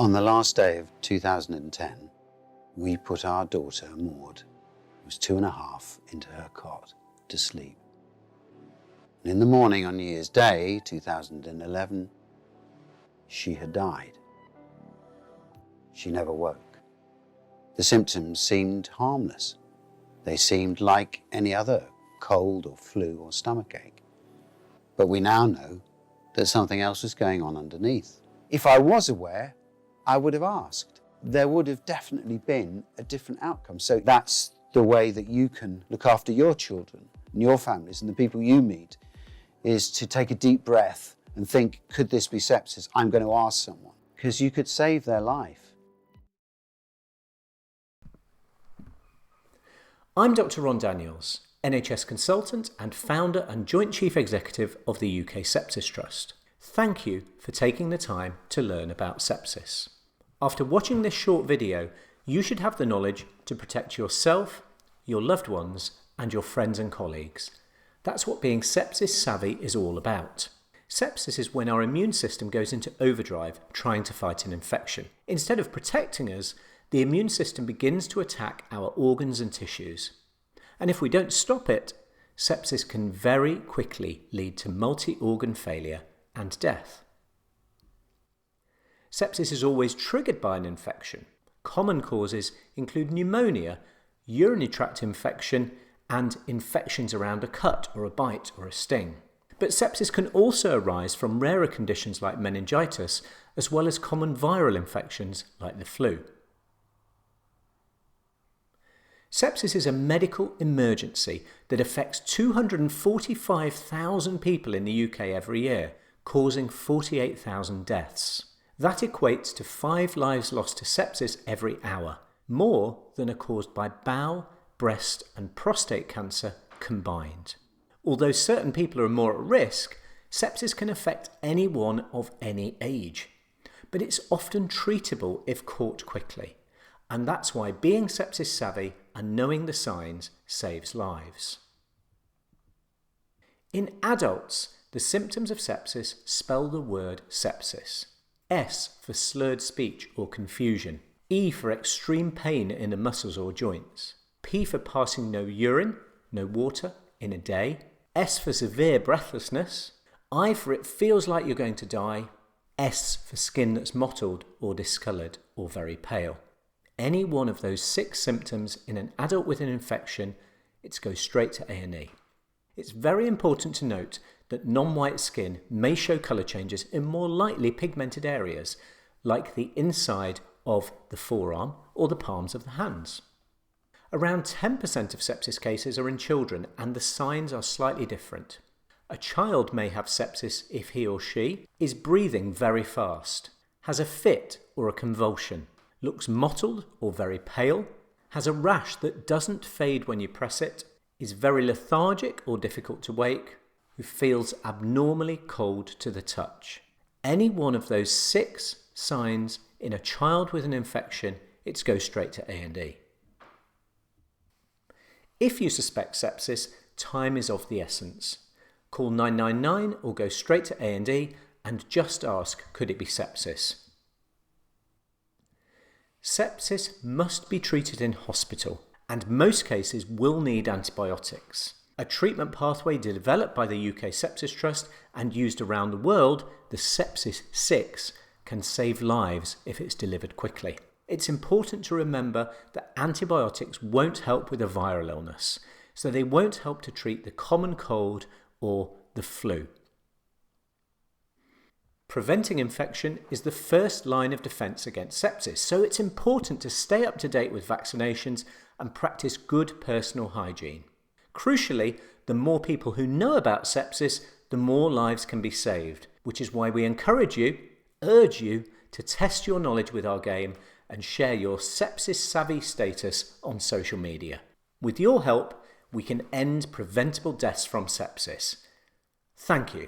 On the last day of 2010, we put our daughter, Maud, who was 2.5, into her cot to sleep. And in the morning on New Year's Day, 2011, she had died. She never woke. The symptoms seemed harmless. They seemed like any other cold or flu or stomachache. But we now know that something else was going on underneath. If I was aware, I would have asked. There would have definitely been a different outcome. So that's the way that you can look after your children and your families and the people you meet, is to take a deep breath and think, could this be sepsis? I'm going to ask someone, because you could save their life. I'm Dr. Ron Daniels, NHS consultant and founder and Joint Chief Executive of the UK Sepsis Trust. Thank you for taking the time to learn about sepsis. After watching this short video, you should have the knowledge to protect yourself, your loved ones, and your friends and colleagues. That's what being sepsis savvy is all about. Sepsis is when our immune system goes into overdrive trying to fight an infection. Instead of protecting us, the immune system begins to attack our organs and tissues. And if we don't stop it, sepsis can very quickly lead to multi-organ failure and death. Sepsis is always triggered by an infection. Common causes include pneumonia, urinary tract infection, and infections around a cut or a bite or a sting. But sepsis can also arise from rarer conditions like meningitis, as well as common viral infections like the flu. Sepsis is a medical emergency that affects 245,000 people in the UK every year, causing 48,000 deaths. That equates to 5 lives lost to sepsis every hour, more than are caused by bowel, breast and prostate cancer combined. Although certain people are more at risk, sepsis can affect anyone of any age. But it's often treatable if caught quickly. And that's why being sepsis savvy and knowing the signs saves lives. In adults, the symptoms of sepsis spell the word sepsis. S for slurred speech or confusion. E for extreme pain in the muscles or joints. P for passing no urine, no water in a day. S for severe breathlessness. I for it feels like you're going to die. S for skin that's mottled or discoloured or very pale. Any one of those 6 symptoms in an adult with an infection, it goes straight to A&E. It's very important to note that non-white skin may show colour changes in more lightly pigmented areas, like the inside of the forearm or the palms of the hands. Around 10% of sepsis cases are in children, and the signs are slightly different. A child may have sepsis if he or she is breathing very fast, has a fit or a convulsion, looks mottled or very pale, has a rash that doesn't fade when you press it, is very lethargic or difficult to wake, who feels abnormally cold to the touch. Any one of those 6 signs in a child with an infection, it goes straight to A&E. If you suspect sepsis, time is of the essence. Call 999 or go straight to A&E and just ask, could it be sepsis? Sepsis must be treated in hospital, and most cases will need antibiotics. A treatment pathway developed by the UK Sepsis Trust and used around the world, the Sepsis 6, can save lives if it's delivered quickly. It's important to remember that antibiotics won't help with a viral illness, so they won't help to treat the common cold or the flu. Preventing infection is the first line of defence against sepsis, so it's important to stay up to date with vaccinations and practice good personal hygiene. Crucially, the more people who know about sepsis, the more lives can be saved, which is why we urge you to test your knowledge with our game and share your sepsis savvy status on social media. With your help, we can end preventable deaths from sepsis. Thank you.